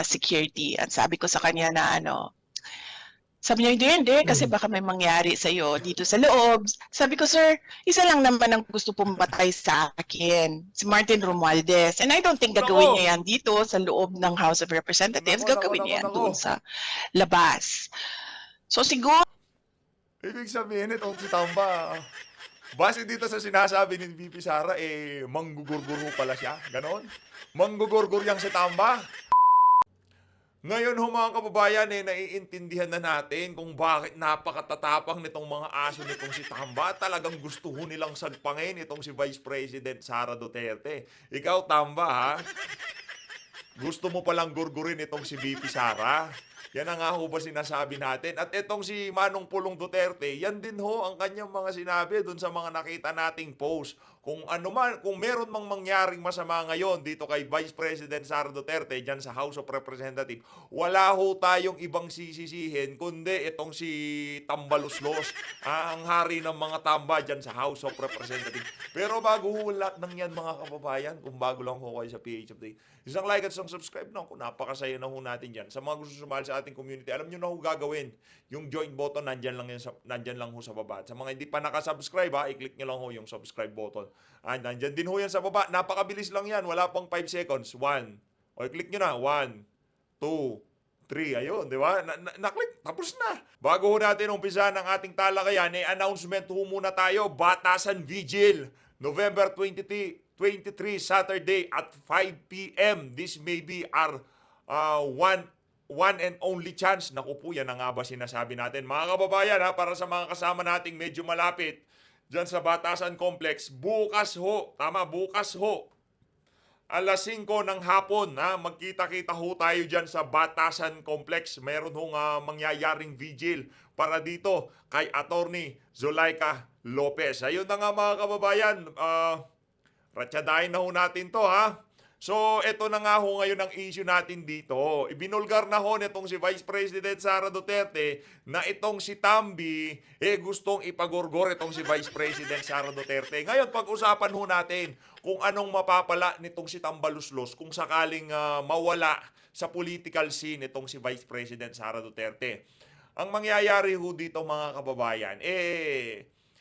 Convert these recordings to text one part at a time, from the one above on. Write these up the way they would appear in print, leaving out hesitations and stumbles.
security. At sabi ko sa kanya na ano, sabi niya, "Hindi, kasi Mhm. baka may mangyari sa'yo dito sa loob." Sabi ko, "Sir, isa lang naman ang gusto pumatay sa akin, si Martin Romualdez. And I don't think gagawin Naku! niya yan dito sa loob ng House of Representatives, Naku, naku, gagawin naku, niya yan naku. doon sa labas." So siguro Ibig sabihin itong si Tamba, base dito sa sinasabi ni VP Sara, eh, manggugurgur ho pala siya, ganon? Manggugurgur yang si Tamba. Ngayon ho mga kababayan, eh, naiintindihan na natin kung bakit napakatatapang nitong mga aso nitong si Tamba. Talagang gusto ho nilang sagpangin itong si Vice President Sara Duterte. Ikaw, Tamba, ha? Gusto mo palang gurgurin itong si VP Sara? Yan ang nga ho ba sinasabi natin? At itong si Manong Pulong Duterte, yan din ho ang kanyang mga sinabi dun sa mga nakita nating post. Kung ano man, kung meron mang mangyaring masama ngayon dito kay Vice President Sara Duterte dyan sa House of Representatives, wala ho tayong ibang sisisihin kundi itong si Tambaluslos, ang hari ng mga tamba dyan sa House of Representatives. Pero bago ho lahat ng yan mga kababayan, kung bago lang ho kayo sa PH Update, isang like at isang subscribe na, kung napakasaya na ho natin dyan. Sa mga gusto sumali sa ating community, alam nyo na ho gagawin. Yung join button, nandyan lang, nandyan lang ho sa baba. At sa mga hindi pa nakasubscribe, i-click nyo lang ho yung subscribe button. Nandyan din ho yan sa baba. Napakabilis lang yan. Wala pang 5 seconds. 1. O, i-click nyo na. 1, 2, 3. Ayun, di ba? Na-click. Tapos na. Bago ho natin umpisa ng ating talakayan, announcement ho muna tayo. Batasan Vigil. November 23 Saturday at 5 p.m. This may be our one and only chance. Naku po, yan na nga ba sinasabi natin. Mga kababayan, ha, para sa mga kasama nating medyo malapit dyan sa Batasan Complex, bukas ho, tama, bukas ho, alas 5 ng hapon, ha, magkita-kita ho tayo dyan sa Batasan Complex. Meron hong mangyayaring vigil para dito kay Attorney Zulaika Lopez. Ayun na nga mga kababayan, ratsadahin na ho natin to, ha. So, ito na nga ho ngayon ang issue natin dito. Ibinulgar na ho nitong si Vice President Sara Duterte na itong si Tambi, gustong ipagorgor itong si Vice President Sara Duterte. Ngayon, pag-usapan ho natin kung anong mapapala nitong si Tambaluslos kung sakaling mawala sa political scene itong si Vice President Sara Duterte. Ang mangyayari ho dito mga kababayan,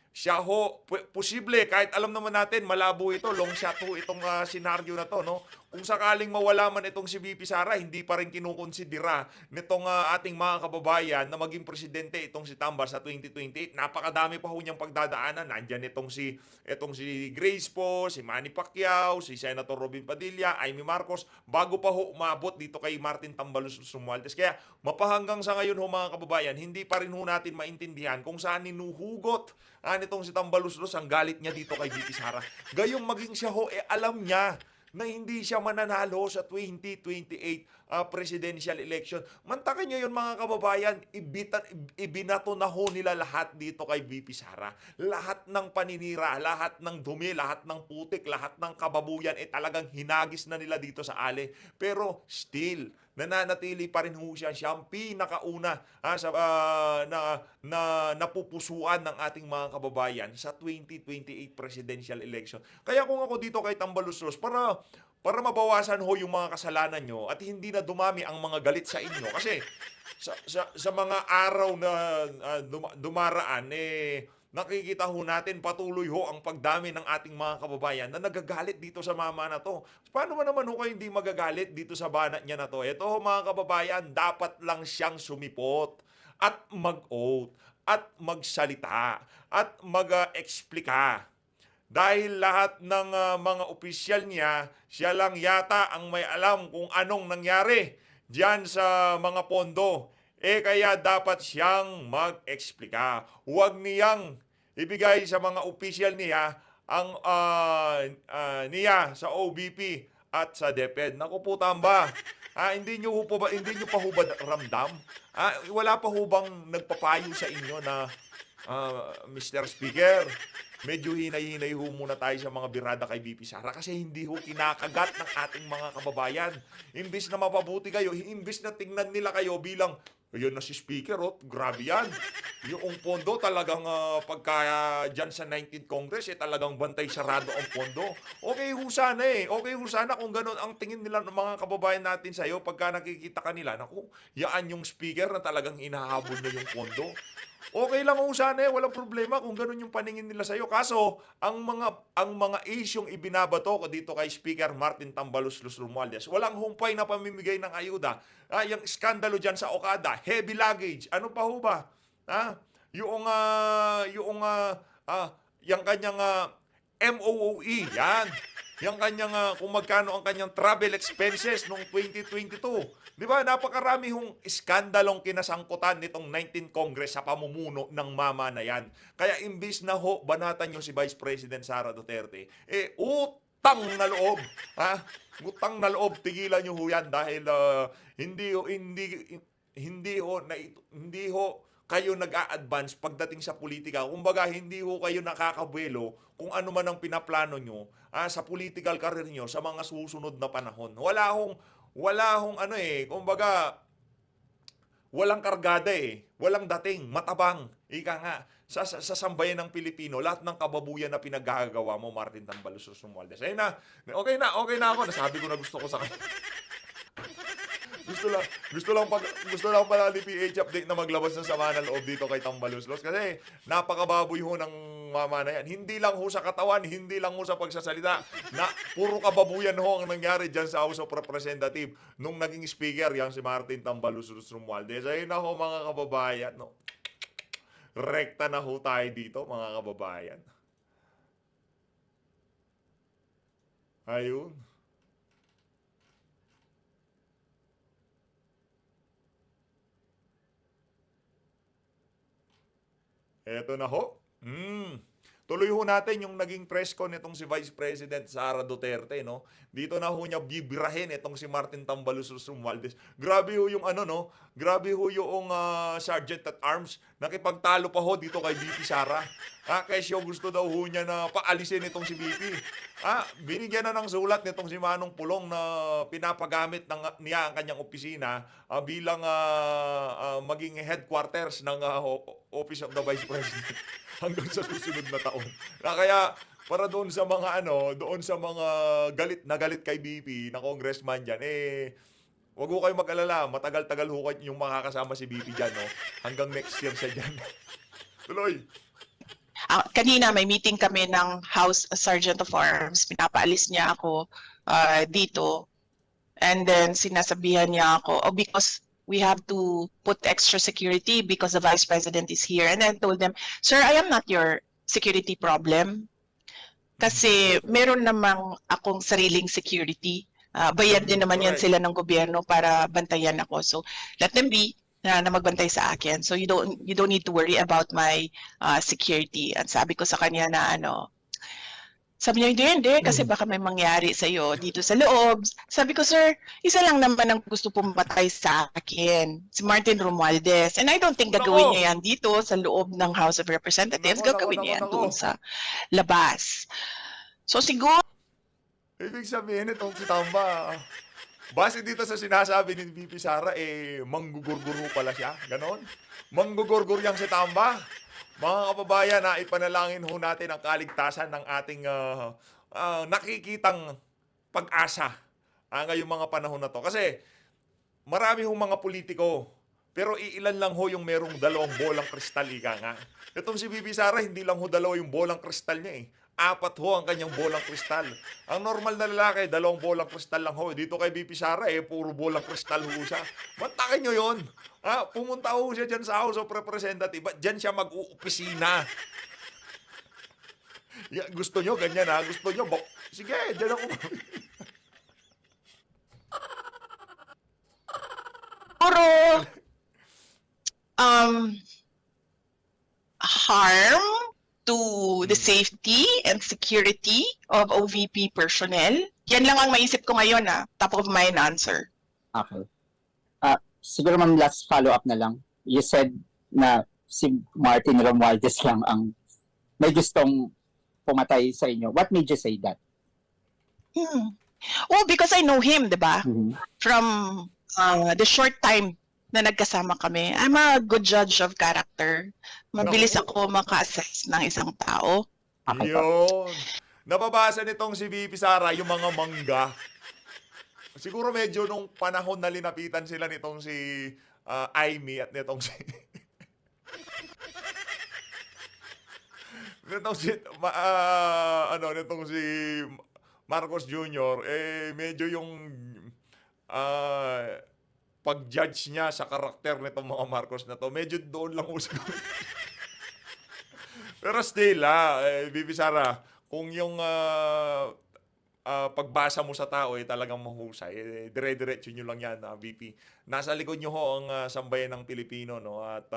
siya ho, posible, kahit alam naman natin, malabo ito, long shot ho itong senaryo na to, no? Kung sakaling mawala man itong si VP Sara, hindi pa rin kinukonsidera nitong ating mga kababayan na maging presidente itong si Tamba sa 2028. Napakadami pa ho niyang pagdadaanan. Nandyan itong si Grace po, si Manny Pacquiao, si Senator Robin Padilla, Amy Marcos, bago pa ho umabot dito kay Martin Tambaluslos Romualdez. Kaya mapahanggang sa ngayon ho mga kababayan, hindi pa rin ho natin maintindihan kung saan ninuhugot nitong si Tambaluslos ang galit niya dito kay VP Sara. Gayong maging siya ho, alam niya na hindi siya mananalo sa 2028 presidential election. Mantakin nyo yun mga kababayan, ibinato na ho nila lahat dito kay VP Sara. Lahat ng paninira, lahat ng dumi, lahat ng putik, lahat ng kababuyan, talagang hinagis na nila dito sa ale. Pero still, nananatili pa rin ho siya siyang pinakauna na napupusuan ng ating mga kababayan sa 2028 presidential election. Kaya kung ako dito kay Tambaluslos, para mabawasan ho yung mga kasalanan nyo at hindi na dumami ang mga galit sa inyo. Kasi sa mga araw na dumaraan, nakikita ho natin patuloy ho ang pagdami ng ating mga kababayan na nagagalit dito sa mama na to. Paano man naman ho kayo hindi magagalit dito sa banat niya na to? Ito ho mga kababayan, dapat lang siyang sumipot at mag-oath at magsalita at mag-eksplika. Dahil lahat ng mga opisyal niya, siya lang yata ang may alam kung anong nangyari diyan sa mga pondo. Kaya dapat siyang mag-eksplika. Huwag niyang ibigay sa mga opisyal niya ang niya sa OBP at sa DepEd. Naku po Tamba. Hindi niyo pa hubad ramdam? Wala pa hubang nagpapayo sa inyo na Mr. Speaker, medyo hinay-hinay ho muna tayo sa mga birada kay VP Sara kasi hindi ho kinakagat ng ating mga kababayan. Imbis na mapabuti kayo, imbis na tingnan nila kayo bilang Ayun na si Speaker, oh, grabe yan. Yung pondo talagang pagka dyan sa 19th Congress, talagang bantay sarado ang pondo. Okay ho sana eh. Okay ho sana kung ganun ang tingin nila ng mga kababayan natin sa'yo pagka nakikita kanila, naku, yaan yung speaker na talagang inahabol niya yung pondo. Okay lang ho sana eh, walang problema kung ganun yung paningin nila sa'yo. Kaso, ang mga isyong ibinabato ko dito kay Speaker Martin Tambaloslos Romualdez, walang humpay na pamimigay ng ayuda. Yung skandalo dyan sa Okada, heavy luggage, ano pa ho ba? Yung kanyang MOOE, yan. Yung kanyang, kung magkano ang kanyang travel expenses noong 2022. Di ba, napakarami hong iskandalong kinasangkutan nitong 19th Congress sa pamumuno ng mama na yan. Kaya imbis na ho, banatan nyo si Vice President Sara Duterte, utang na loob. Utang na loob, tigilan nyo ho yan dahil hindi ho kayo nag-a-advance pagdating sa politika. Kumbaga, hindi ho kayo nakakabuelo kung ano man ang pinaplano nyo sa political career nyo sa mga susunod na panahon. Wala hong kumbaga, walang kargada eh. Walang dating, matabang. Ika nga, sa sambayan ng Pilipino, lahat ng kababuyan na pinaggagawa mo, Martin Tambaloslos Romualdez. Ayun na, okay na ako. Nasabi ko na gusto ko sa kanya. Gusto lang pala ni PH Update na maglabas ng sama ng loob dito kay Tambaloslos kasi napakababoy ho ng mama na yan. Hindi lang ho sa katawan, hindi lang ho sa pagsasalita. Na puro kababuyan ho ang nangyari dyan sa House of Representatives nung naging speaker yan si Martin Tambaloslos Romualdez. Ayun na ho mga kababayan. No? Rekta na ho tayo dito mga kababayan. Ayun. Eto na ho. Tuloy ho natin yung naging press con nitong si Vice President Sara Duterte, no? Dito na ho niya bibirahin itong si Martin Tambaloslos Romualdez. Grabe ho yung Grabe ho yung Sergeant at Arms. Nakipagtalo pa ho dito kay BP Sara. Kasi gusto daw ho niya na paalisin itong si BP. Binigyan na ng sulat nitong si Manong Pulong na pinapagamit niya ang kanyang opisina bilang maging headquarters ng Office of the Vice President hanggang sa susunod na taon. Kaya para doon sa mga galit kay BP na congressman diyan, wag ho kayong mag-alala, matagal-tagal ho yung makakasama si BP diyan, no? Hanggang next year siya diyan. Tuloy. Kanina may meeting kami ng House Sergeant of Arms. Pinapaalis niya ako dito. And then sinasabihan niya ako, because we have to put extra security because the Vice President is here. And I told them, sir, I am not your security problem. Kasi meron namang akong sariling security. Bayad din naman yan sila ng gobyerno para bantayan ako. So let them be na magbantay sa akin. So you don't need to worry about my security. At sabi ko sa kanya na sabi niya, hindi, kasi baka may mangyari sa'yo dito sa loob. Sabi ko, sir, isa lang naman ang gusto pumatay sa akin, si Martin Romualdez. And I don't think gagawin niya yan dito sa loob ng House of Representatives. Gagawin niya yan doon sa labas. So siguro... Ibig sabihin itong si Tamba, base dito sa sinasabi ni VP Sara, manggugurgur pala siya. Ganon? Manggugurgur yang si Tamba. Mga kababayan, ipanalangin ho natin ang kaligtasan ng ating nakikitang pag-asa ngayong mga panahon na to. Kasi marami hong mga politiko, pero iilan lang ho yung merong dalawang bolang kristal, ika nga. Itong si Bibi Sara, hindi lang ho dalawa yung bolang kristal niya 4 ho ang kanyang bolang kristal. Ang normal na lalaki, 2 bolang kristal lang ho. Dito kay BP Sara, puro bolang kristal ho siya. Mantakin nyo yun. Pumunta ho siya dyan sa House of Representatives. Dyan siya mag-uopisina. Gusto nyo, ganyan Gusto nyo, sige, dyan ako. Puro harm to the safety and security of OVP personnel. Yan lang ang maisip ko ngayon, top of mind answer. Okay. Siguro ma'am, last follow-up na lang. You said na si Martin Romualdez lang ang may gustong pumatay sa inyo. What made you say that? Well, because I know him, di ba? Mm-hmm. From the short time na nagkasama kami. I'm a good judge of character. Mabilis Naku. ako maka-assess ng isang tao. Okay po. Yun. Nababasa nitong si VP Sara yung mga mangga. Siguro medyo nung panahon na linapitan sila nitong si Aimee at nitong si nitong si nitong si Marcos Jr. Medyo yung pag-judge niya sa karakter nitong mga Marcos na to, medyo doon lang usap. Pero still, Bibi Sara, kung yung pagbasa mo sa tao talagang mahusay, dire-diretso nyo lang yan, VP. Nasa likod nyo ho ang sambayan ng Pilipino, no? At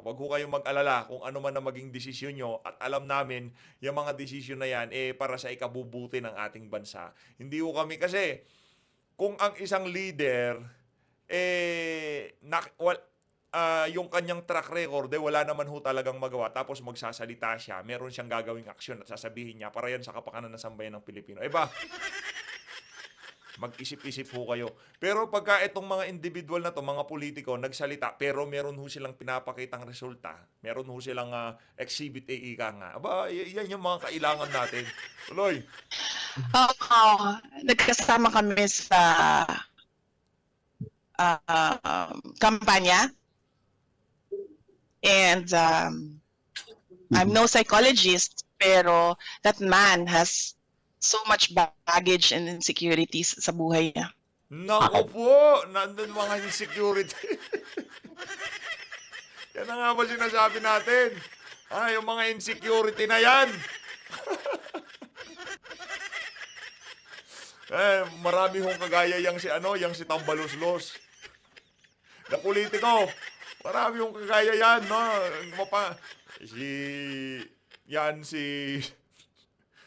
wag ho kayong mag-alala kung ano man ang maging desisyon nyo, at alam namin yung mga desisyon na yan para sa ikabubuti ng ating bansa. Hindi ho kami kasi kung ang isang leader yung kanyang track record wala naman ho talagang magawa, tapos magsasalita siya, meron siyang gagawing aksyon at sasabihin niya para yan sa kapakanan ng sambayan ng Pilipino. Mag-isip-isip ho kayo. Pero pagka itong mga individual na to, mga politiko, nagsalita, pero meron ho silang pinapakitang resulta, meron ho silang exhibit ika nga. Yan yung mga kailangan natin. Tuloy. Nagkasama kami sa kampanya. And I'm no psychologist, pero that man has so much baggage and insecurities sa buhay niya. Naku po, nandun mga insecurity. Yan na nga ba sinasabi natin? Yung mga insecurity na yan. Marami hong kagaya yang si Tambaluslos. Na politiko. Marami hong kagaya yan, no?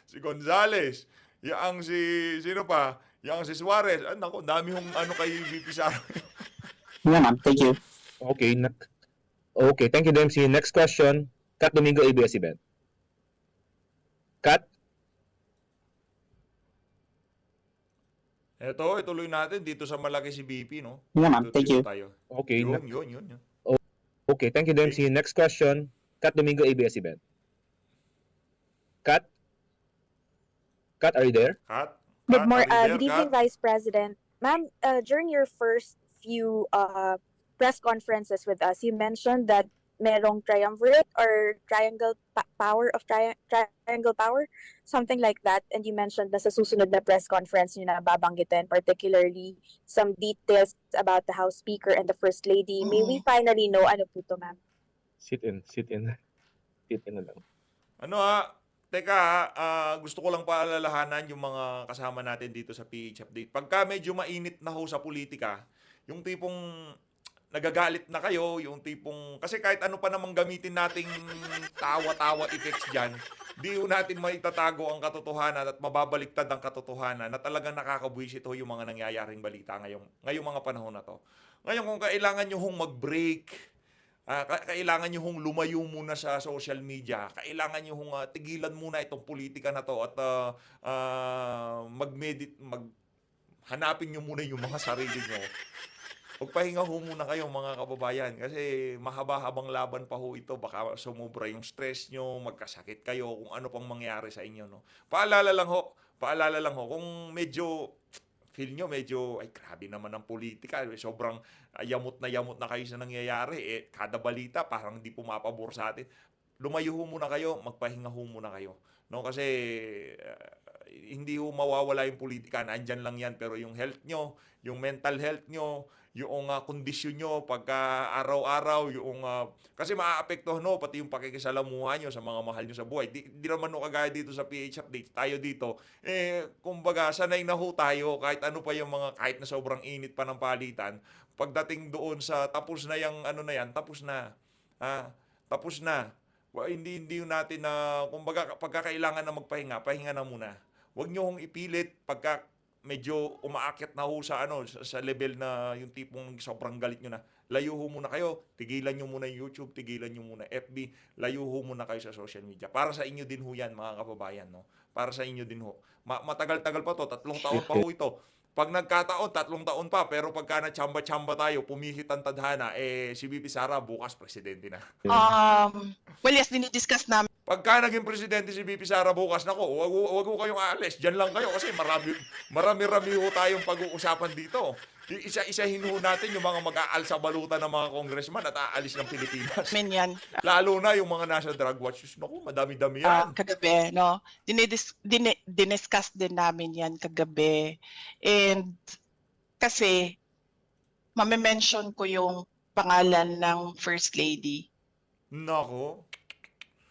Si Gonzales. Sino pa? Yang si Suarez. Naku, dami hong kay VP Sara. Yeah, ma'am. Thank you. Okay. Okay, thank you, Dempsey. Next question. Kat Domingo, ABS-CBN. Kat? Eto, ituloy natin dito sa malaki si BP, no? Yeah, ma'am. Thank you. Tayo. Okay. Yun. Okay, thank you, Dempsey. Next question. Kat Domingo, ABS-CBN. Kat? Kat, are you there? Kat? Good morning, are you good there, evening, Kat? Vice President. Ma'am, during your first few press conferences with us, you mentioned that merong triumvirate or triangle power, something like that. And you mentioned na sa susunod na press conference nyo na babanggitin, particularly some details about the House Speaker and the First Lady. May we finally know ano po to, ma'am? Sit in. Sit in na lang. Teka, gusto ko lang paalalahanan yung mga kasama natin dito sa PH Update. Pagka medyo mainit na ho sa politika, yung tipong nagagalit na kayo, yung tipong, kasi kahit ano pa namang gamitin nating tawa-tawa effects dyan, di ho natin maitatago ang katotohanan at mababaliktad ang katotohanan na talagang nakakabwisit ho yung mga nangyayaring balita ngayong mga panahon na to. Ngayon, kung kailangan nyo hong mag-break, kailangan nyo hong lumayo muna sa social media, kailangan nyo hong tigilan muna itong politika na to at hanapin nyo muna yung mga sarili nyo. Magpahinga ho muna kayo mga kababayan kasi mahaba-habang laban pa ho ito. Baka sumubra yung stress nyo, magkasakit kayo, kung ano pang mangyari sa inyo. No? Paalala lang ho, kung medyo feel nyo medyo, ay grabe naman ang politika, sobrang yamot na kayo sa nangyayari, kada balita parang di pumapabor sa atin. Lumayo ho muna kayo, magpahinga ho muna kayo. No? Kasi hindi ho mawawala yung politika, nandyan lang yan, pero yung health nyo, yung mental health nyo, yung kondisyon nyo pagka araw-araw, kasi maaapektuhan pati yung pakikisalamuha nyo sa mga mahal nyo sa buhay. Di naman kagaya dito sa PH Update, tayo dito, kumbaga sanay na ho tayo kahit ano pa yung kahit na sobrang init pa ng palitan, pagdating doon sa tapos na yung tapos na. Tapos na. Hindi natin na, kumbaga pagka kailangan na magpahinga, pahinga na muna. Huwag nyo hong ipilit pagka medyo umaakyat na ho sa level na yung tipong sobrang galit nyo na. Layo ho muna kayo, tigilan nyo muna yung YouTube, tigilan nyo muna FB, layo ho muna kayo sa social media. Para sa inyo din ho yan, mga kababayan, no? Para sa inyo din ho. Matagal-tagal pa to, 3 taon pa ho ito. Pag nagkataon, 3 taon pa, pero pagka na-chamba-chamba tayo, pumihit ang tadhana, si VP Sara bukas presidente na. Well, yes, dinidiscuss namin Pagka naging presidente si VP Sara bukas, nako, wag ho kayong aalis. Diyan lang kayo kasi marami-rami ho tayong pag-uusapan dito. Isa-isahin ho natin yung mga mag-aal sa balutan ng mga congressman at aalis ng Pilipinas. yan Lalo na yung mga nasa drug watch. Naku, madami-dami yan. kagabi, no? Diniscuss din namin yan kagabi. And kasi, mame-mention ko yung pangalan ng First Lady Nako,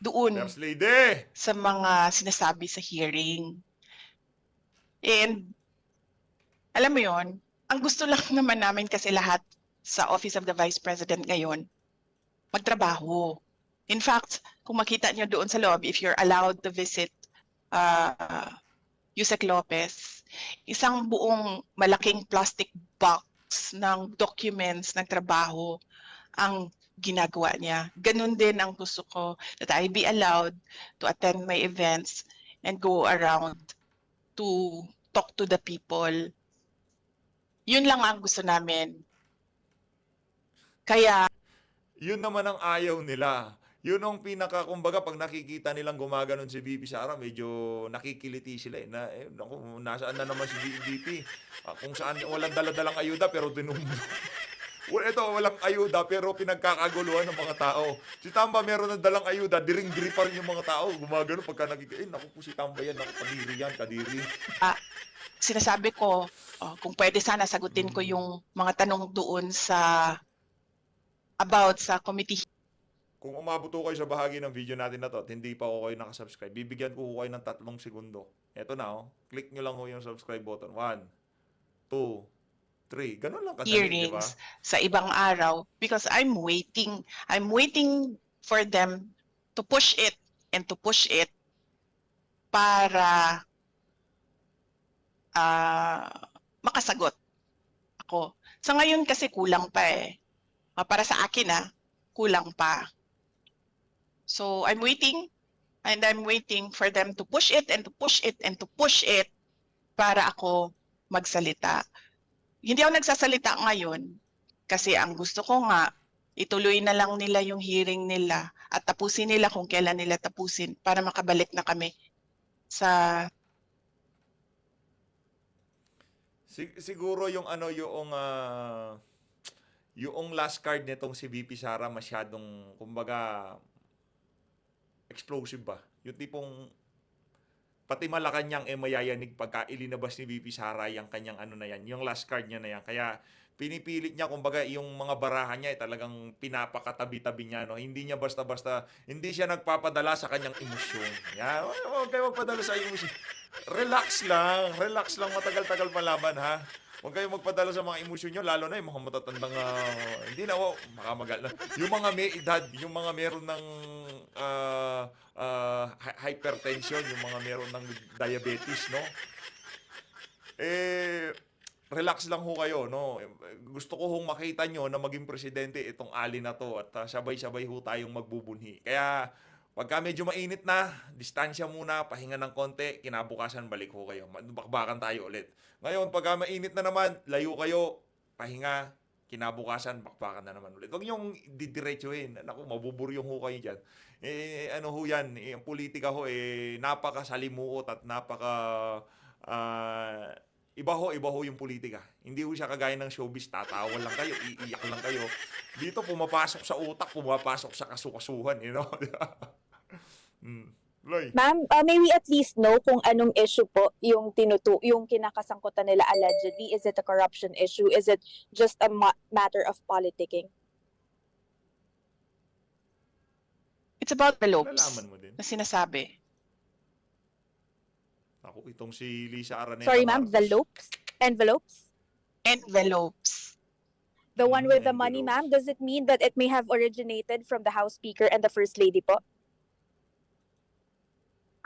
doon First Lady! sa mga sinasabi sa hearing. And, alam mo yon, ang gusto lang naman namin kasi lahat sa Office of the Vice President ngayon, magtrabaho. In fact, kung makita nyo doon sa loob, if you're allowed to visit Yusek Lopez, isang buong malaking plastic box ng documents ng trabaho ang ginagawa niya. Ganun din ang gusto ko, that I be allowed to attend my events and go around to talk to the people. Yun lang ang gusto namin. Kaya, Yun naman ang ayaw nila. Yun ang pinaka, kumbaga, pag nakikita nilang gumaganon si VP Sara, medyo nakikiliti sila na, naku, nasaan na naman si VP? Kung saan, walang dala-dalang ayuda, pero ito, walang ayuda, pero pinagkakaguluhan ng mga tao. Si Tamba, meron ng dalang ayuda, diring-diri pa rin yung mga tao. Gumagano pagka nakikita, naku po si Tamba yan, naku, kadiri. sinasabi ko, kung pwede sana sagutin ko yung mga tanong doon sa committee. Kung umabot ko kayo sa bahagi ng video natin na to at hindi pa ako kayo nakasubscribe, bibigyan ko kayo ng 3 segundo. Eto na, click nyo lang yung subscribe button. 1, 2, 3. Ganun lang kadali, di ba? Hearings sa ibang araw because I'm waiting for them to push it para makasagot ako. Sa ngayon kasi kulang pa eh. Para sa akin kulang pa. So I'm waiting for them to push it para ako magsalita. Hindi ako nagsasalita ngayon kasi ang gusto ko nga ituloy na lang nila yung hearing nila at tapusin nila kung kailan nila tapusin para makabalik na kami sa Siguro yung yung last card nitong si VP Sara masyadong, kumbaga, explosive ba? Yung tipong pati Malacanang mayayanig pagka ilinabas ni VP Sara yung kanyang na yan, yung last card niya na yan. Kaya pinipilit niya, kumbaga, yung mga barahan niya talagang pinapakatabi-tabi niya, no? Hindi niya basta-basta, hindi siya nagpapadala sa kanyang emosyon. Yan, huwag kayo magpadala sa emosyon. Relax lang, matagal-tagal palaban, ha? Huwag kayong magpadala sa mga emosyon nyo, lalo na yung mga matatandang, hindi na, makamagal na. Yung mga may edad, yung mga meron ng hypertension, yung mga meron ng diabetes, no? Relax lang ho kayo, no? Gusto ko hong makita nyo na maging presidente itong ali na to at sabay-sabay ho tayong magbubunhi. Kaya, pagka medyo mainit na, distansya muna, pahinga ng konti, kinabukasan balik ho kayo. Bakbakan tayo ulit. Ngayon, pagka mainit na naman, layo kayo, pahinga, kinabukasan, bakbakan na naman ulit. Huwag niyong didiretsuhin. Naku, mabuburyong ho kayo dyan. Ano ho yan, ang politika ho, napakasalimuot at iba ho yung politika. Hindi ho siya kagaya ng showbiz, tatawa lang kayo, iiyak lang kayo. Dito pumapasok sa utak, pumapasok sa kasukasuhan, you know? Loy. Ma'am, may we at least know kung anong issue po yung yung kinakasangkutan nila allegedly? Is it a corruption issue? Is it just a matter of politicking? it's about envelopes Nalaman mo din. na sinasabi. Ako, itong si Lisa Araneta. Sorry, ma'am, envelopes? Envelopes. The one with the money, Envelopes. ma'am, does it mean that it may have originated from the House Speaker and the First Lady po?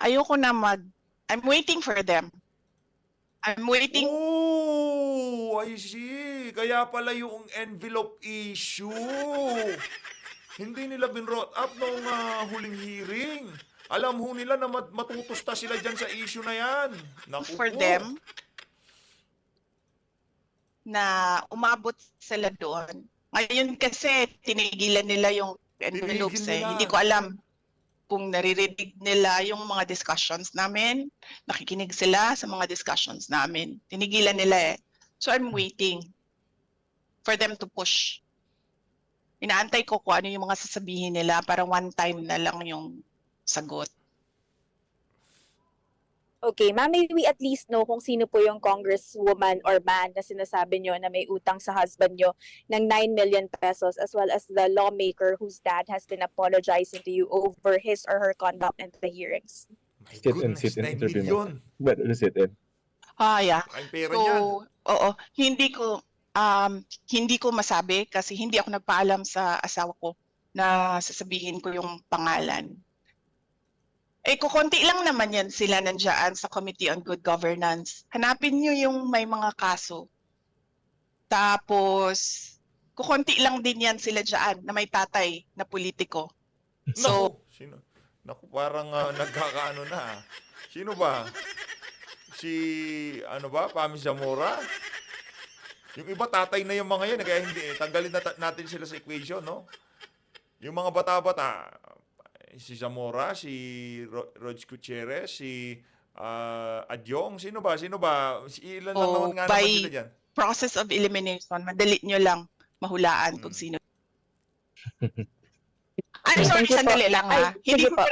Ayoko na I'm waiting for them. I'm waiting. Oh, I see. Kaya pala yung envelope issue. Hindi nila binrought up nung huling hearing. Alam ho nila na matutusta sila dyan sa issue na yan. Naku For po. them. na umabot sila doon. Ngayon kasi tinigilan nila yung envelopes Tinigil nila. Hindi ko alam kung naririnig nila yung mga discussions namin, nakikinig sila sa mga discussions namin. Tinigilan nila eh. So I'm waiting for them to push. Inaantay ko kung ano yung mga sasabihin nila para one time na lang yung sagot. Okay, ma'am, may we at least know kung sino po yung congresswoman or man na sinasabi nyo na may utang sa husband nyo ng 9 million pesos, as well as the lawmaker whose dad has been apologizing to you over his or her conduct in the hearings. My Sit and goodness, sit and 9 interview mo. million. Better sit in. Yeah. Ang pera So, niyan. oo, hindi ko masabi kasi hindi ako nagpaalam sa asawa ko na sasabihin ko yung pangalan. Eh, kukunti lang naman yan sila nandiyan sa Committee on Good Governance. Hanapin nyo yung may mga kaso. Tapos, kukunti lang din yan sila dyan na may tatay na politiko. So, Naku, sino? Naku, parang nagkakaano na. Sino ba? Si, ano ba? Pami Zamora? Yung iba tatay na yung mga yan, kaya hindi, tanggalin natin sila sa equation, no? Yung mga bata-bata, si Zamora, si Rog Gutierrez, si Adyong, sino ba? Si ilan lang naman nga by naman sila dyan. process of elimination, madali nyo lang mahulaan kung sino. Sorry, Thank you po. sandali lang ha. Ay, Hindi sige ko po.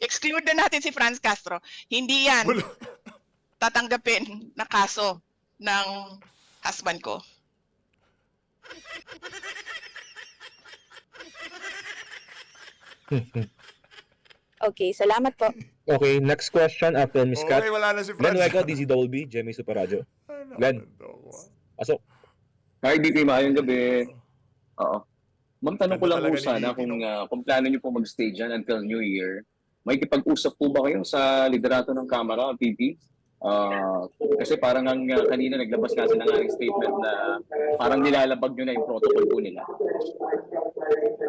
exclude na natin si Franz Castro. Hindi yan Wala. tatanggapin na kaso ng husband ko. Okay, salamat po. Okay, next question after Miss Kat. Okay, wala na si Glenn Franz. Hueco, DZWB, Jemmy Superadio. Ano, Glenn. ano, Hi, BP. Maayong gabi. Oo. Ma'am, tanong ko Ganda lang po talaga ni sana BP, no? kung plano niyo po mag-stay dyan until New Year. May kipag-usap po ba kayo sa liderato ng Kamara, PP? Kasi parang kanina naglabas kasi ng aking statement na parang nilalabag nyo na yung protocol po nila.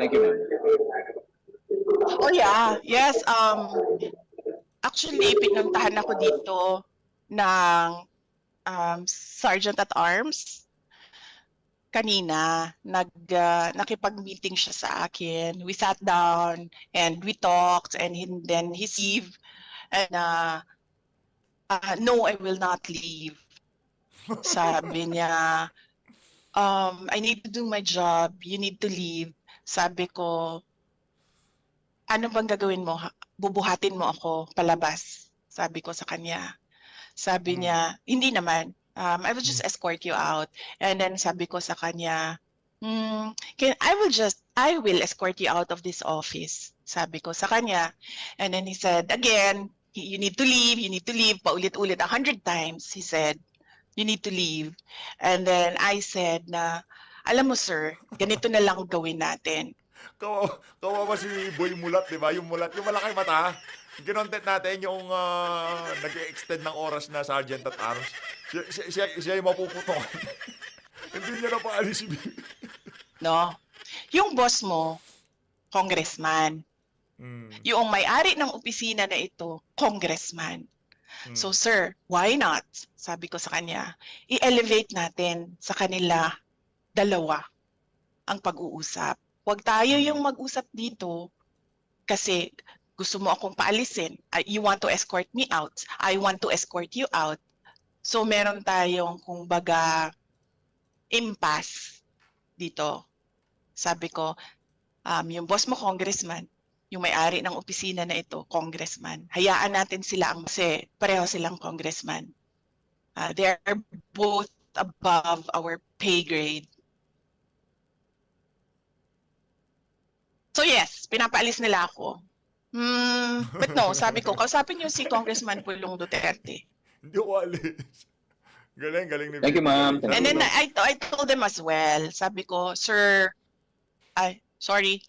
Thank you, ma'am. Oh yeah, yes. Actually, pinuntahan ako dito ng Sergeant at Arms. Kanina, nakipag-meeting siya sa akin. We sat down and we talked and then he leave. And no, I will not leave. Sabi niya, I need to do my job. You need to leave. Sabi ko, ano bang gagawin mo? Bubuhatin mo ako palabas. Sabi ko sa kanya. Sabi niya, hindi naman. I will just escort you out. And then sabi ko sa kanya, I will escort you out of this office. Sabi ko sa kanya. And then he said, again, you need to leave, paulit-ulit 100 times. He said, you need to leave. And then I said na, alam mo sir, ganito na lang gawin natin. Kawawa si Boy Mulat, di ba? Yung Mulat, yung malaki mata. Kinontent natin yung nag-extend ng oras na Sergeant at Arms. Siya yung mapuputokan. Hindi niya na paalis si BP. No? Yung boss mo, congressman. Yung may-ari ng opisina na ito, congressman. So sir, why not? Sabi ko sa kanya, i-elevate natin sa kanila dalawa ang pag-uusap. Huwag tayo yung mag-usap dito kasi gusto mo akong paalisin. You want to escort me out. I want to escort you out. So meron tayong kumbaga impasse dito. Sabi ko, yung boss mo congressman, yung may-ari ng opisina na ito, congressman. Hayaan natin sila kasi pareho silang congressman. They are both above our pay grade. So yes, pinapaalis nila ako. But no, sabi ko, kausapin niyo si Congressman Pulong Duterte. Hindi ko alis. Galing ni Thank you, ma'am. And then I told them as well. Sabi ko, sir, sorry,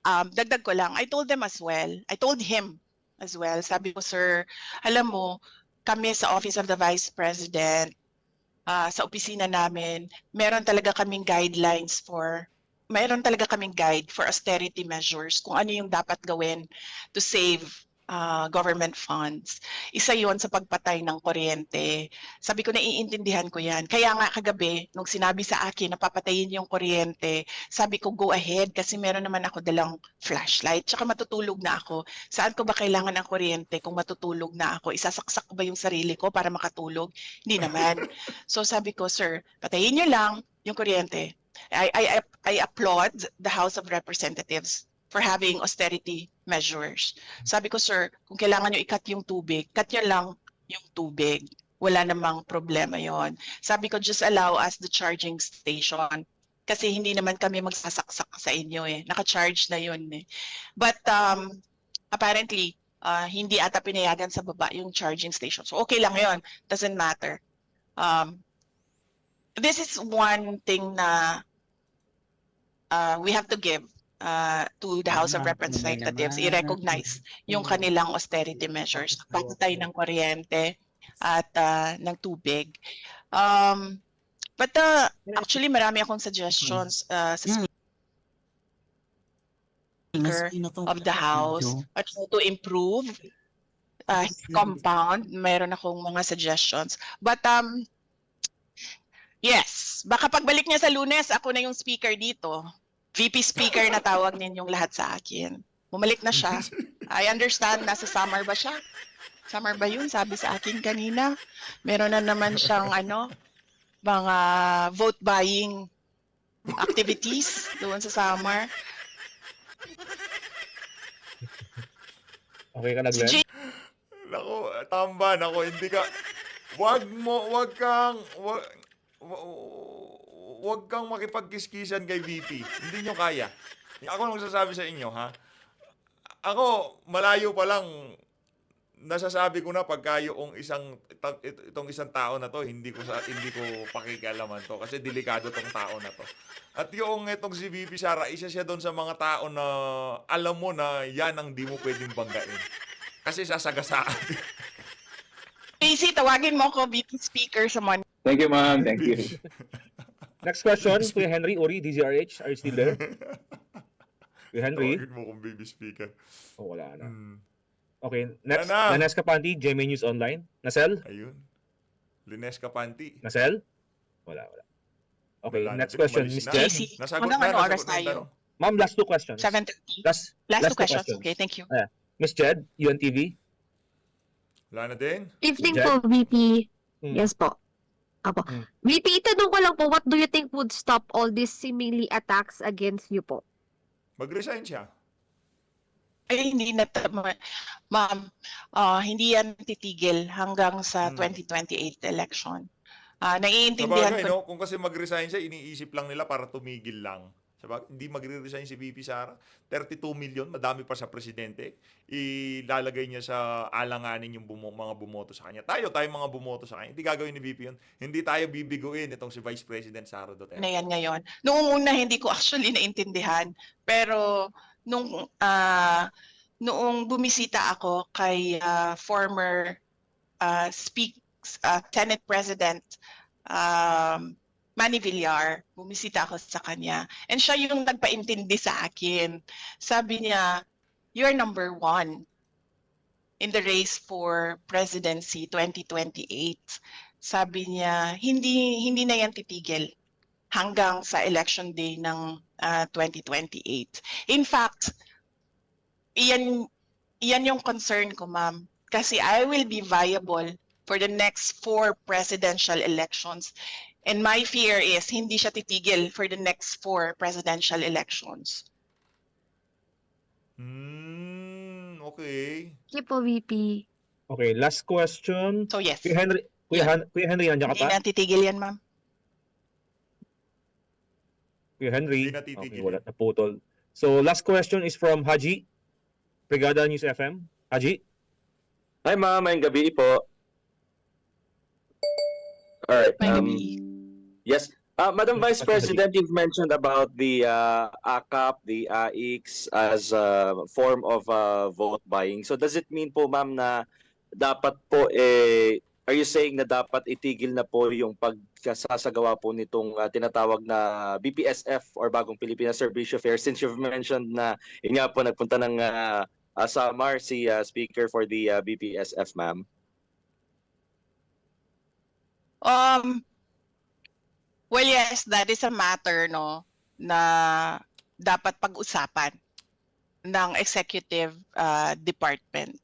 dagdag ko lang. I told them as well. I told him as well. Sabi ko, sir, alam mo, kami sa Office of the Vice President, sa opisina namin, meron talaga kaming guide for austerity measures, kung ano yung dapat gawin to save government funds. Isa yon sa pagpatay ng kuryente. Sabi ko, naiintindihan ko yan. Kaya nga kagabi, nung sinabi sa akin na papatayin yung kuryente, sabi ko, go ahead kasi meron naman ako dalang flashlight. Tsaka matutulog na ako. Saan ko ba kailangan ng kuryente kung matutulog na ako? Isasaksak ko ba yung sarili ko para makatulog? Hindi naman. So sabi ko, sir, patayin niyo lang yung kuryente. I applaud the House of Representatives for having austerity measures. Sabi ko, sir, kung kailangan nyo i-cut yung tubig, cut nyo lang yung tubig. Wala namang problema yon. Sabi ko, just allow us the charging station. Kasi hindi naman kami magsasaksak sa inyo eh. Naka-charge na yun eh. But apparently, hindi ata pinayagan sa baba yung charging station. So okay lang yon. Doesn't matter. This is one thing na we have to give to the House of Representatives, i-recognize yung kanilang austerity measures, pagpatay ng kuryente at ng tubig. But actually, marami akong suggestions sa Speaker of the House on how to improve his compound. Mayroon akong mga suggestions. But yes, baka pagbalik niya sa Lunes, ako na yung speaker dito. VP speaker na tawag ninyong lahat sa akin. Bumalik na siya. I understand, nasa summer ba siya? Summer ba yun? Sabi sa akin kanina. Meron na naman siyang mga vote buying activities doon sa summer. Okay ka na, Si Glenn? Jay, Nako, tamba, nako, hindi ka, wag kang makipagkiskisan kay VP. Hindi nyo kaya. Ako ang magsasabi sa inyo, ha? Ako, malayo pa lang, nasasabi ko na pagka yung itong isang tao na to, hindi ko pakikialaman to kasi delikado tong tao na to. At yung itong si VP Sara, isa siya doon sa mga tao na alam mo na yan ang di mo pwedeng banggain. Kasi sasagasaan. Casey, tawagin mo ako VP speaker sa Monday. Thank you, ma'am. Thank you. Next question, Kuya Henry Uri, DZRH. Are you still there? Kuya Henry? Tawagin mo kung baby speaker. Oh, wala na. Hmm. Okay, next. Wala na. Nanes Kapanti, GMA News Online. Nasel? Ayun. Lines Kapanti. Nasel? Wala. Okay, Wala na next din, question, umalis Miss na. Jen. Casey, Nasagot hanggang na, ano nasagot oras na yung tayo? tanong. Ma'am, last two questions. 7:30. Last Last two two questions. Okay, thank you. Miss Jed, UNTV. Wala na din. Evening Jen? po, VP. Hmm. Yes po. Apo. Hmm. VP, itanong ko lang po, what do you think would stop all these seemingly attacks against you po? Mag-resign siya. Ay, hindi na, ma'am, hindi yan titigil hanggang sa 2028 election. Naiintindihan Sabagay, ko. no? Kung kasi mag-resign siya, iniisip lang nila para tumigil lang. Sabagay, hindi magre-resign si VP Sara. 32 million, madami pa sa presidente. Ilalagay niya sa alanganin yung mga bumoto sa kanya. Tayo mga bumoto sa kanya. Hindi gagawin ni VP yun. Hindi tayo bibiguin itong si Vice President Sara Duterte. Na yan ngayon. Noong una, hindi ko actually naintindihan. Pero, noong bumisita ako kay former Senate President Manny Villar, bumisita ako sa kanya. And siya yung nagpaintindi sa akin. Sabi niya, you're number 1 in the race for presidency 2028. Sabi niya, hindi na yan titigil hanggang sa election day ng 2028. In fact, iyan yung concern ko, ma'am. Kasi I will be viable for the next 4 presidential elections. And my fear is hindi siya titigil for the next 4 presidential elections. Okay. Sige po, VP. Okay, last question. So yes, Kuya Henry, nandiyan ka hindi pa? na titigil yan, ma'am. Kuya Henry. Hindi na titigil. Okay, wala, naputol. So, last question is from Haji, Brigada News FM. Haji? Hi ma'am, ngayong gabi po. Alright. May gabi. Yes. Madam Vice President, you've mentioned about the AKAP, the AIX as a form of vote buying. So does it mean po ma'am na dapat po are you saying na dapat itigil na po yung pagkasasagawa po nitong tinatawag na BPSF or Bagong Pilipinas Servicio Fair, since you've mentioned na yun nga po nagpunta ng Samar, si speaker for the BPSF, ma'am. Well, yes, that is a matter, no, na dapat pag-usapan ng executive department.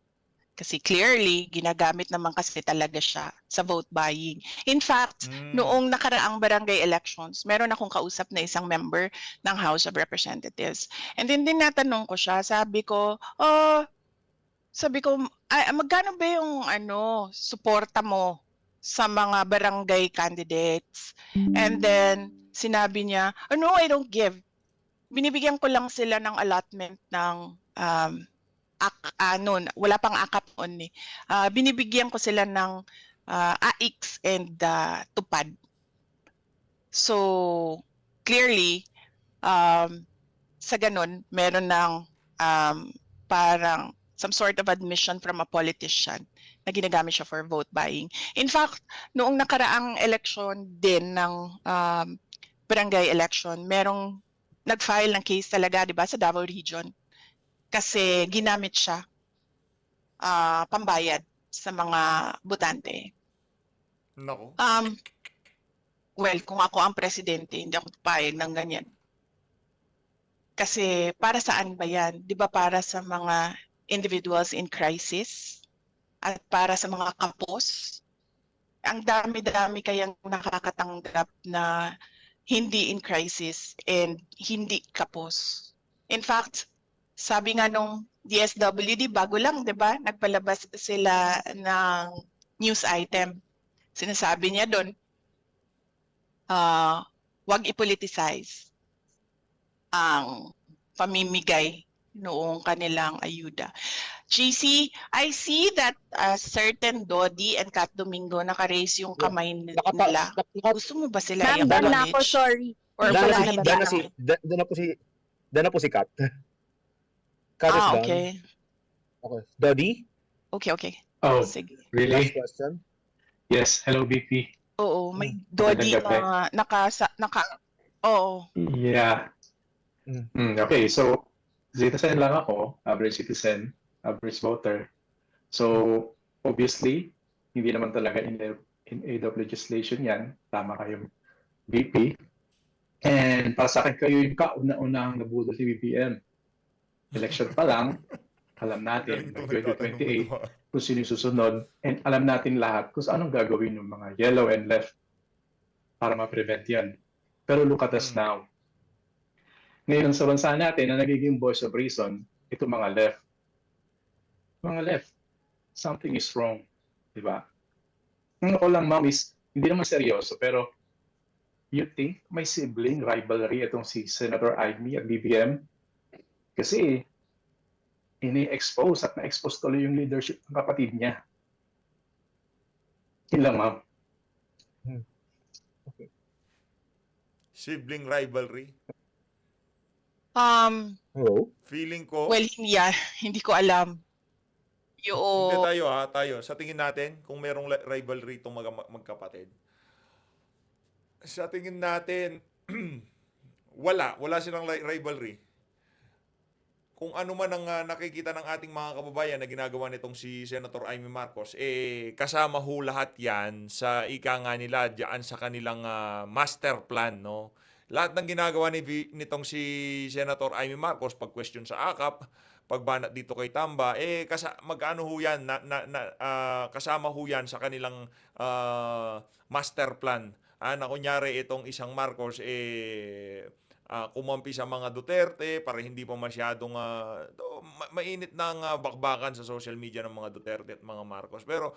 Kasi clearly, ginagamit naman kasi talaga siya sa vote buying. In fact, noong nakaraang barangay elections, meron akong kausap na isang member ng House of Representatives. And then tinatanong ko siya, sabi ko, magkano ba yung suporta mo sa mga barangay candidates? And then sinabi niya, no, I don't give. Binibigyan ko lang sila ng allotment ng wala pang akap on eh. Binibigyan ko sila ng AIX and tupad. So clearly sa ganun meron ng parang some sort of admission from a politician na ginagamit siya for vote buying. In fact, noong nakaraang election din ng barangay election, merong nag-file ng case talaga, 'di ba, sa Davao Region. Kasi ginamit siya pambayad sa mga botante. Nako. Well, kung ako ang presidente, hindi ako papayag ng ganyan. Kasi para saan ba yan? 'Di ba para sa mga individuals in crisis at para sa mga kapos? Ang dami-dami kayang nakakatanggap na hindi in crisis and hindi kapos. In fact, sabi nga nung DSWD, bago lang, 'di ba? Nagpalabas sila ng news item. Sinasabi niya doon, wag i-politicize ang pamimigay noong kanilang ayuda. GC, I see that certain Dodi and Kat Domingo naka-raise yung kamay nila. Gusto mo ba sila Ma'am, done na ako, i-acknowledge? sorry. Or Dan wala na si hindi? Dan na si Dan na po si Kat. Kat is done. Okay. Okay. Dodi, Okay. Oh, Sige. last really? question. Yes. Hello, BP. Oo, may Dodi Magandang na oo. Yeah. Okay, so citizen lang ako, average citizen, average voter. So, obviously, hindi naman talaga in aid of legislation yan. Tama kayo, BP. And para sa akin, kayo yung kauna-unang nabudol si BBM. Election pa lang, alam natin, by 2028, kung sino yung susunod, and alam natin lahat kung anong gagawin ng mga yellow and left para ma-prevent yan. Pero look at us now. Ngayon sa bansa natin na nagiging voice of reason, ito mga left. Mga left, something is wrong. Diba? Ang ako lang, ma'am, is hindi naman seryoso, pero you think may sibling rivalry itong si Senator Amy at BBM? Kasi ini-expose at na-expose tuloy yung leadership ng kapatid niya. Yun lang, ma'am. Sibling rivalry. Hello? Feeling ko, Well, hindi ko alam. hindi tayo. Sa tingin natin, kung merong rivalry itong magkapatid, sa tingin natin, wala silang rivalry. Kung ano man ang nakikita ng ating mga kababayan na ginagawa nitong si Senator Amy Marcos, kasama ho lahat yan sa ika nga nila diyan sa kanilang master plan, no? Lahat ng ginagawa nitong si Senator Amy Marcos, pag-question sa AKAP, pagbanat dito kay Tamba, magkano ho yan, kasama ho yan sa kanilang master plan. Na kunyari itong isang Marcos, kumampi sa mga Duterte para hindi pa masyadong mainit ng bakbakan sa social media ng mga Duterte at mga Marcos. Pero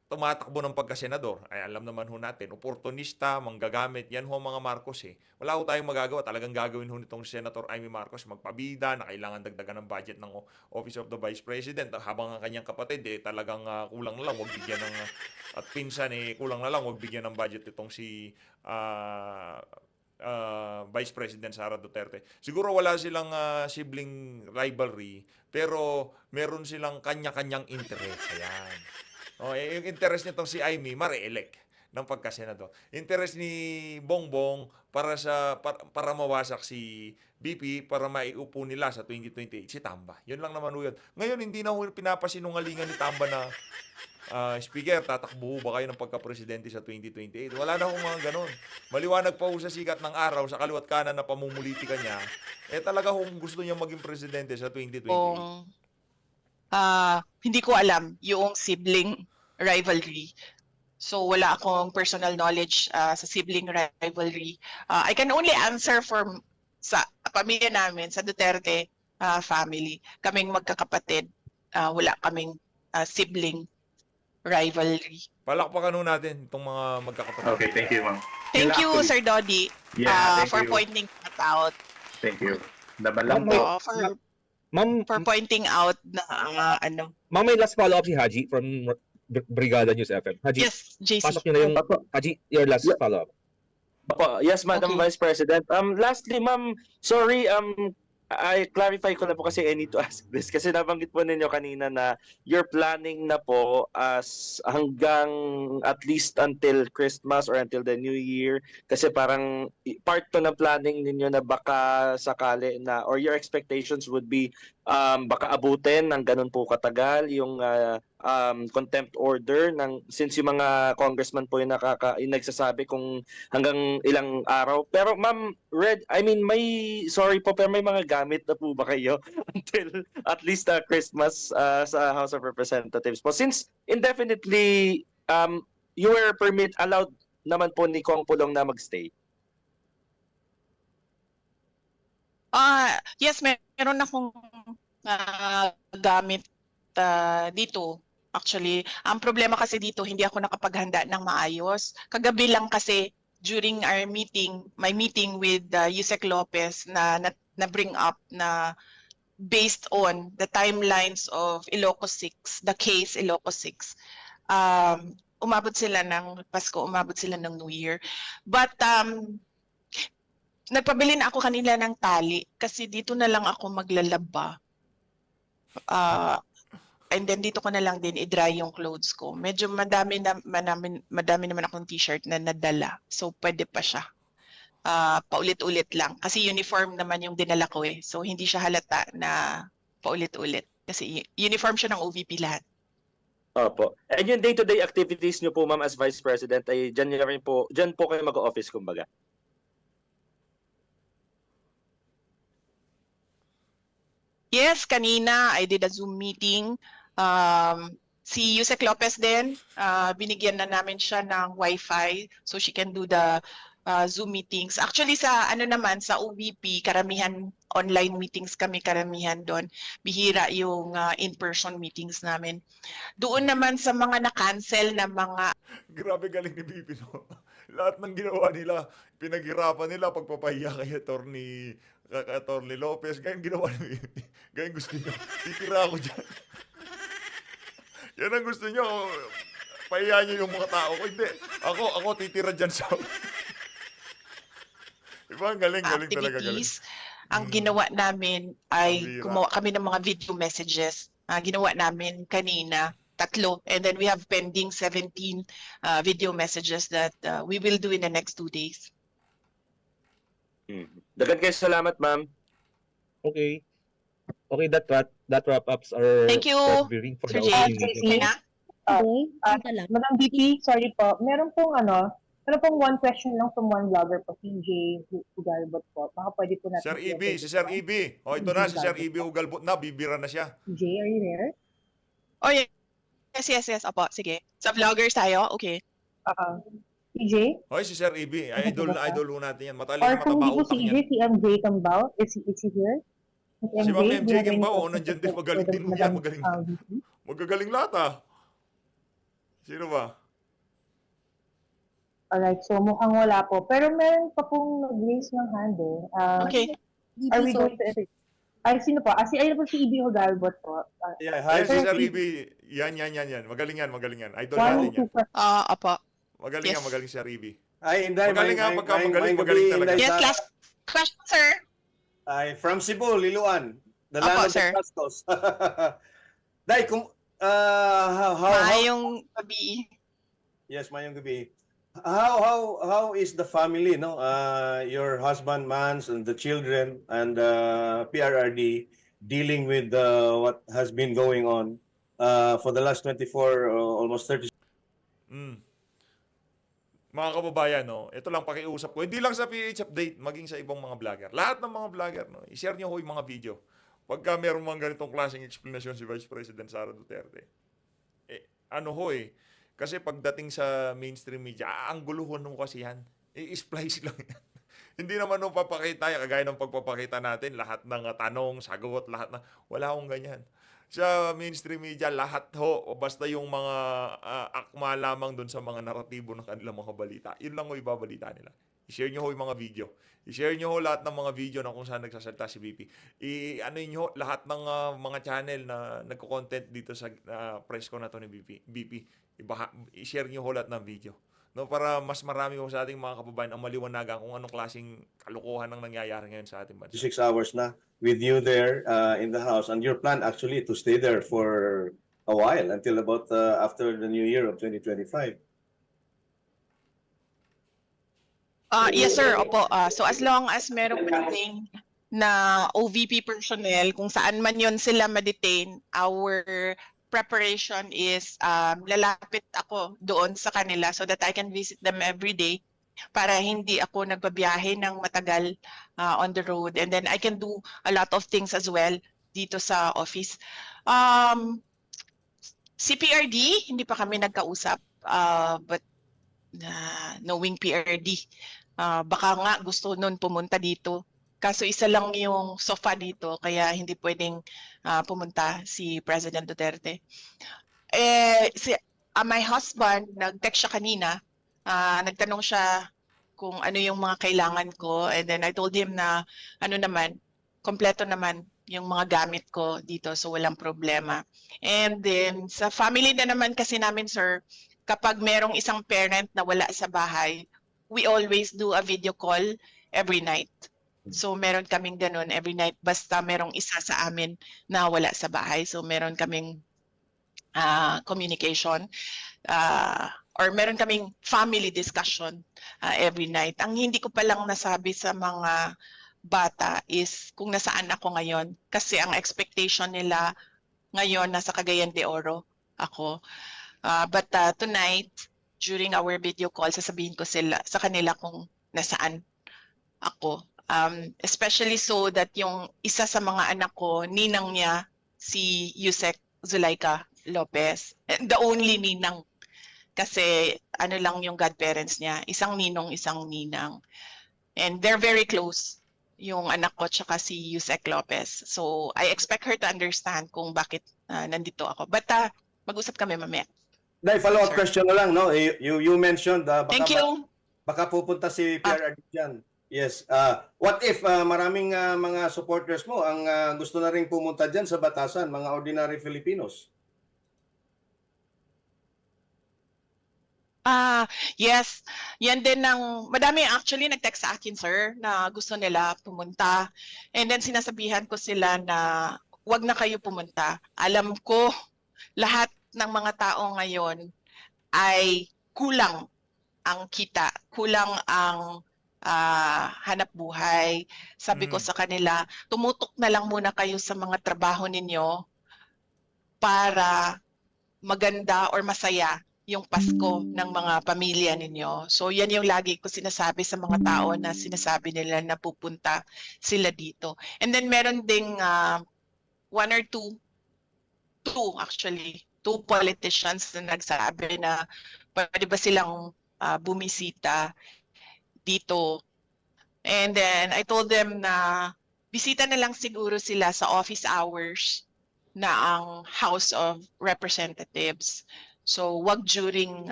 tumatakbo ng pagkasenador. Ay, alam naman ho natin, oportunista, manggagamit, yan ho mga Marcos eh. Wala ho tayong magagawa. Talagang gagawin ho nitong Senator Amy Marcos magpabida na kailangan dagdagan ng budget ng Office of the Vice President. Habang ang kanyang kapatid talagang kulang na lang, wag bigyan ng at pinsan kulang na lang, wag bigyan ng budget itong si Vice President Sara Duterte. Siguro wala silang sibling rivalry, pero meron silang kanya-kanyang interest. Ayan. Yung interest nitong si Amy, ma-re-elect. ng pagkasenador. Interest ni Bongbong para mawasak si BP para maiupo nila sa 2028 si Tamba. Yun lang naman ho yun. Ngayon, hindi na ho pinapasinungalingan ni Tamba na Speaker, tatakbo ba kayo ng pagka-presidente sa 2028? Wala na hong mga ganon. Maliwanag pa ho sa sikat ng araw, sa kaliwat kanan na pamumulitika niya, talaga hong gusto niya maging presidente sa 2028. Kung hindi ko alam yung sibling rivalry. So wala akong personal knowledge sa sibling rivalry. I can only answer for sa pamilya namin, sa Duterte family. Kaming magkakapatid, wala kaming sibling rivalry. Palakpakan ho natin itong mga magkakapatid. Okay, thank you, ma'am. Thank you, Actually- Sir Dodi, Yeah, thank for you. pointing that out. Thank you. Naman lang Ma'am, po. Ma'am, For pointing out na ano. ma'am, may last follow-up si Haji from Brigada News FM. Haji, Yes, JC. pasok niyo na yung, Haji, your last follow-up. Opo, yes, Madam Okay. Vice President. Lastly, ma'am, sorry, I clarify ko na po kasi I need to ask this kasi nabanggit po ninyo kanina na you're planning na po as hanggang at least until Christmas or until the New Year kasi parang part to ng planning ninyo na baka sakali na or your expectations would be baka abutin ng ganun po katagal yung contempt order ng since yung mga congressman po yung yung nagsasabi kung hanggang ilang araw. Pero ma'am, sorry po, pero may mga gamit na po ba kayo until at least Christmas sa House of Representatives po? Since indefinitely you were allowed naman po ni Kong Pulong na magstay. Yes, meron akong gamit dito. Actually, ang problema kasi dito, hindi ako nakapaghanda ng maayos. Kagabi lang kasi during our meeting, my meeting with Yusek Lopez na bring up na based on the timelines of Ilocos 6, the case Ilocos 6, umabot sila ng Pasko, umabot sila ng New Year. But nagpabili na ako kanila ng tali kasi dito na lang ako maglalaba. And then dito ko na lang din i-dry yung clothes ko. Medyo madami naman akong t-shirt na nadala. So pwede pa siya. Paulit-ulit lang. Kasi uniform naman yung dinala ko eh. So hindi siya halata na paulit-ulit. Kasi uniform siya ng OVP lahat. Opo. And yung day-to-day activities niyo po, ma'am, as Vice President, ay dyan po kayo mag-office, kumbaga. Yes, kanina I did a Zoom meeting. Si Yusek Lopez din, binigyan na namin siya ng Wi-Fi so she can do the Zoom meetings. Actually sa sa OVP, karamihan online meetings kami karamihan doon. Bihira yung in-person meetings namin. Doon naman sa mga na-cancel na mga Grabe galing ni BP, no? Lahat ng ginawa nila, pinaghirapan nila pagpapahiya kay Atty. Lopez. Ganyan ginawa ni BP. Ganyan gusto niyo. Titira ako dyan. Yan ang gusto niyo. Pahiya niyo yung mga tao ko. Hindi. Ako titira dyan sa... Diba? Ang galing talaga. Galing. activities. Ang ginawa namin ay Pambira. gumawa kami ng mga video messages. Ginawa namin kanina, 3. And then we have pending 17 video messages that we will do in the next 2 days. Dagan kayo salamat, ma'am. Okay. Okay, that wrap ups our Thank you, press briefing for Sir the Jay. opening meeting. Sige na. Madam VP, sorry po. Meron pong one question lang from one vlogger po, CJ Ugalbot po. Baka pwede po natin. Sir EB, si Sir EB. O, ito na, si Sir EB Ugalbot na. Bibira na siya. CJ, are you there? Oh, yes. Opo, sige. Sa vloggers tayo? Okay. CJ? Hoy, si Sir EB. Idol ho natin yan. Matalino, Or kung mataba hindi po utak si EJ, yan. si MJ Cambao? Is he here? Si Ma'am MJ do you have any Cambao, questions nandyan din. for Magaling din mo yan. Madam, VP? Magagaling lahat, ah. Sino ba? Alright, so mukhang wala po. Pero meron pa pong nag-raise ng hand eh. Okay. Are we going to... sino po? Ayun po si EB Ugalbot po. Yes, si Sir EB. Yan. Magaling yan. Idol natin yan. Opo. Magaling Yes. yan, magaling si Sir EB. Ay, Inday. Magaling nga, pagka magaling talaga. Yes, last question, sir. Ay, from Cebu, Liloan. The Apo, land of sir. the Castos. Day, how... Maayong gabi. Yes, mayong gabi. how is the family, no? Your husband, Mans, and the children, and PRRD dealing with what has been going on for the last 24, almost 30. Mm. Mga kababayan, no, ito lang pakiusap ko. Hindi lang sa PH Update, maging sa ibang mga vlogger. Lahat ng mga vlogger, no, i-share nyo ho yung mga video. Pagka meron mga ganitong klaseng explanation si Vice President Sara Duterte. Ano ho kasi pagdating sa mainstream media, ang guluhon nung kasi yan. I-splice lang yan. Hindi naman nung papakita, kagaya ng pagpapakita natin, lahat ng tanong, sagot, lahat na, wala akong ganyan. Sa mainstream media, lahat ho, basta yung mga akma lamang dun sa mga naratibo ng kanilang mga balita. Yun lang ho ibabalita nila. I-share nyo ho yung mga video. I-share nyo ho lahat ng mga video na kung saan nagsasalita si BP. I-ano nyo ho lahat ng mga channel na nagko-content dito sa press ko na to ni BP. I-share nyo ho lahat ng video. No, para mas marami ho sa ating mga kababayan ang maliwanagan kung anong klaseng kalukuhan ang nangyayari ngayon sa ating bansa. 6 hours na with you there in the house, and your plan actually to stay there for a while until about after the new year of 2025. Yes, sir. Opo. So as long as merong ma-detain na OVP personnel, kung saan man yon sila ma-detain, our preparation is lalapit ako doon sa kanila so that I can visit them every day para hindi ako nagbabiyahe ng matagal on the road. And then I can do a lot of things as well dito sa office. CPRD, hindi pa kami nagkausap, but knowing PRD, baka nga gusto nun pumunta dito. Kaso isa lang yung sofa dito, kaya hindi pwedeng pumunta si President Duterte. My husband, nag-text siya kanina, nagtanong siya kung ano yung mga kailangan ko, and then I told him na kompleto naman yung mga gamit ko dito, so walang problema. And then sa family na naman kasi namin, sir, kapag merong isang parent na wala sa bahay, we always do a video call every night. So meron kaming ganun every night, basta merong isa sa amin na wala sa bahay. So meron kaming communication or meron kaming family discussion every night. Ang hindi ko palang nasabi sa mga bata is kung nasaan ako ngayon. Kasi ang expectation nila ngayon nasa Cagayan de Oro ako. But tonight, during our video call, sasabihin ko sa kanila kung nasaan ako. Especially so that yung isa sa mga anak ko, ninang niya, si Yusek Zulaika Lopez. The only ninang. Kasi ano lang yung godparents niya. Isang ninong, isang ninang. And they're very close, yung anak ko tsaka si Yusek Lopez. So I expect her to understand kung bakit nandito ako. But mag-usap kami mamaya. Nay, follow-up question na lang, no? You mentioned Thank you. Baka pupunta si PRRD dyan. Yes. What if maraming mga supporters mo ang gusto na rin pumunta dyan sa Batasan, mga ordinary Filipinos? Yes. Yan din madami actually nag-text sa akin, sir, na gusto nila pumunta. And then sinasabihan ko sila na wag na kayo pumunta. Alam ko lahat ng mga tao ngayon ay kulang ang kita, kulang ang hanap buhay. Sabi ko sa kanila, tumutok na lang muna kayo sa mga trabaho ninyo para maganda or masaya yung Pasko ng mga pamilya ninyo. So yan yung lagi ko sinasabi sa mga tao na sinasabi nila na pupunta sila dito. And then meron ding one or two politicians na nagsabi na pwede ba silang bumisita dito. And then I told them na bisita na lang siguro sila sa office hours na ang House of Representatives. So wag during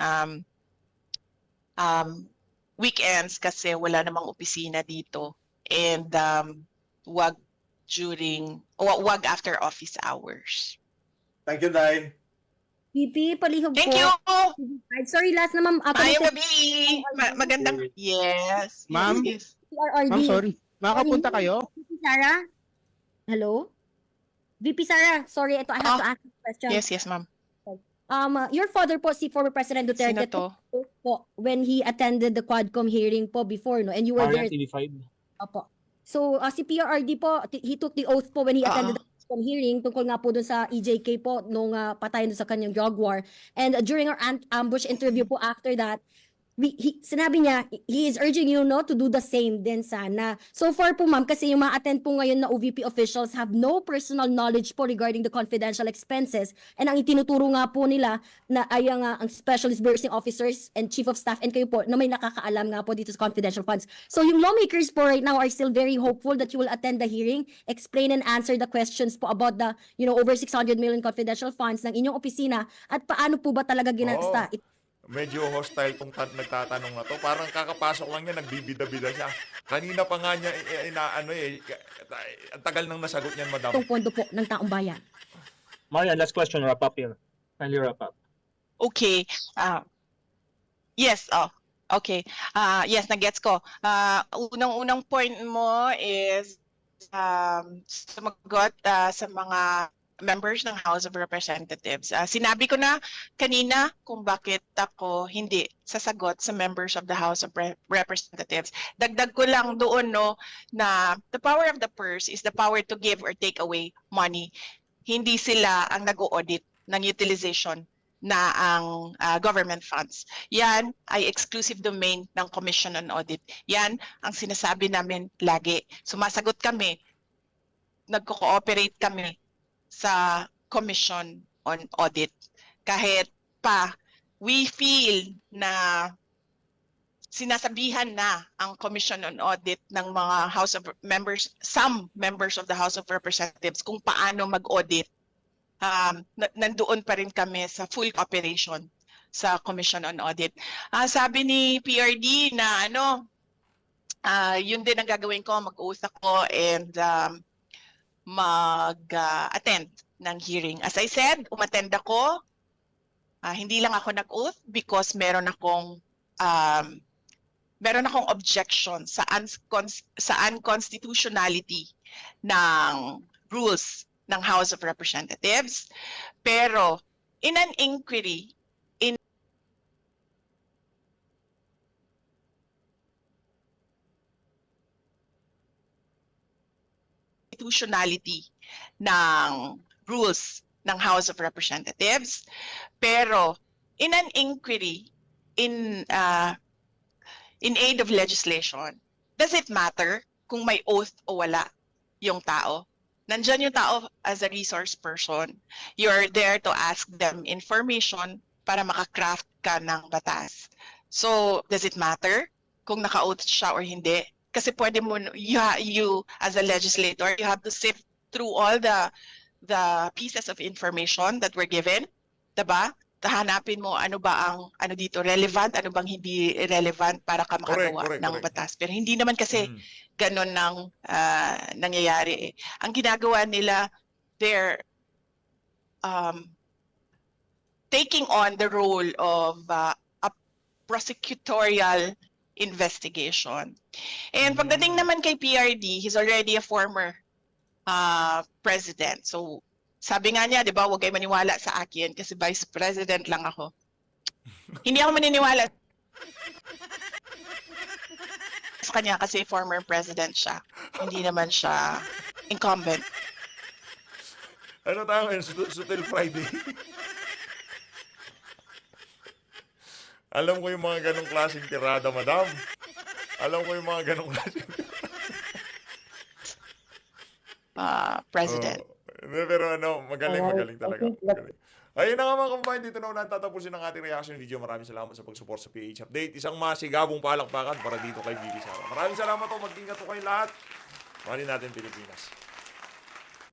weekends kasi wala namang opisina dito. And wag after office hours. Thank you, Day. VP, palihog Thank po. you! Sorry, last na ma'am. Mayong gabi! Magandang... Yes. Ma'am? Yes. PRRD. Ma'am, sorry. Makapunta kayo? VP Sara? Hello? VP Sara, sorry, I have to ask a question. Yes, ma'am. Your father po, si former President Sino Duterte to? po, when he attended the Quadcom hearing po before, no? And you were Marian there. TV5. Opo. So, si PRRD po, he took the oath po when he attended the Quadcom hearing tungkol nga po dun sa EJK po nung patay dun sa kanyang drug war. And during our ambush interview po after that, sinabi niya, he is urging you no to do the same din sana. So far po ma'am, kasi yung ma-attend po ngayon na OVP officials have no personal knowledge po regarding the confidential expenses. And ang itinuturo nga po nila na ay ang special disbursing officers and chief of staff and kayo po na may nakakaalam nga po dito sa confidential funds. So yung lawmakers po right now are still very hopeful that you will attend the hearing, explain and answer the questions po about the over 600 million confidential funds ng inyong opisina at paano po ba talaga ginasta. Medyo hostile tong nagtatanong na to. Parang kakapasok lang niya, nagbibida-bida siya. Kanina pa nga niya, ang tagal nang nasagot niyan, madam. Itong pondo po ng taong bayan. Marian, last question, wrap up here. Kindly wrap up. Okay. Yes, okay. Yes, nagets ko. Unang-unang point mo is sumagot sa mga members ng House of Representatives. Sinabi ko na kanina kung bakit ako hindi sasagot sa members of the House of Representatives. Dagdag ko lang doon na the power of the purse is the power to give or take away money. Hindi sila ang nag-audit ng utilization na ang government funds. Yan ay exclusive domain ng Commission on Audit. Yan ang sinasabi namin lagi. Sumasagot kami, nagko-cooperate kami sa Commission on Audit. Kahit pa we feel na sinasabihan na ang Commission on Audit ng mga House of Members, some members of the House of Representatives kung paano mag-audit, nandoon pa rin kami sa full cooperation sa Commission on Audit. Sabi ni PRD na yun din ang gagawin ko, mag-oath ako and mag-attend ng hearing. As I said, umattend ako. Hindi lang ako nag-oath because meron akong objection sa unconstitutionality ng rules ng House of Representatives. Pero in an inquiry, constitutionality ng rules ng House of Representatives, pero in an inquiry in aid of legislation, does it matter kung may oath o wala yung tao? Nandyan yung tao as a resource person. You're there to ask them information para makakraft ka ng batas. So, does it matter kung naka-oath siya or hindi? Kasi pwede mo, you as a legislator, you have to sift through all the pieces of information that were given, diba? Hanapin mo ano ba ang dito relevant, ano bang hindi relevant para ka makagawa ng batas. Pero hindi naman kasi ganun nang nangyayari. Ang ginagawa nila, they're taking on the role of a prosecutorial investigation. And pagdating naman kay PRD, he's already a former president. So, sabi nga niya, di ba, huwag kayo maniwala sa akin kasi vice president lang ako. Hindi ako maniniwala sa kanya kasi former president siya. Hindi naman siya incumbent. Ano tayo ngayon? Sutil Friday. Alam ko yung mga ganong klaseng tirada, madam. Alam ko yung mga ganong klaseng president. Pero magaling talaga. Magaling. Ayun na nga mga kababayan, dito na natatapusin ang ating reaction video. Maraming salamat sa pag-support sa PH Update. Isang masigabong palakpakan para dito kay VP Sara. Maraming salamat po. Mag-ingat po kayong lahat. Mahalin natin Pilipinas.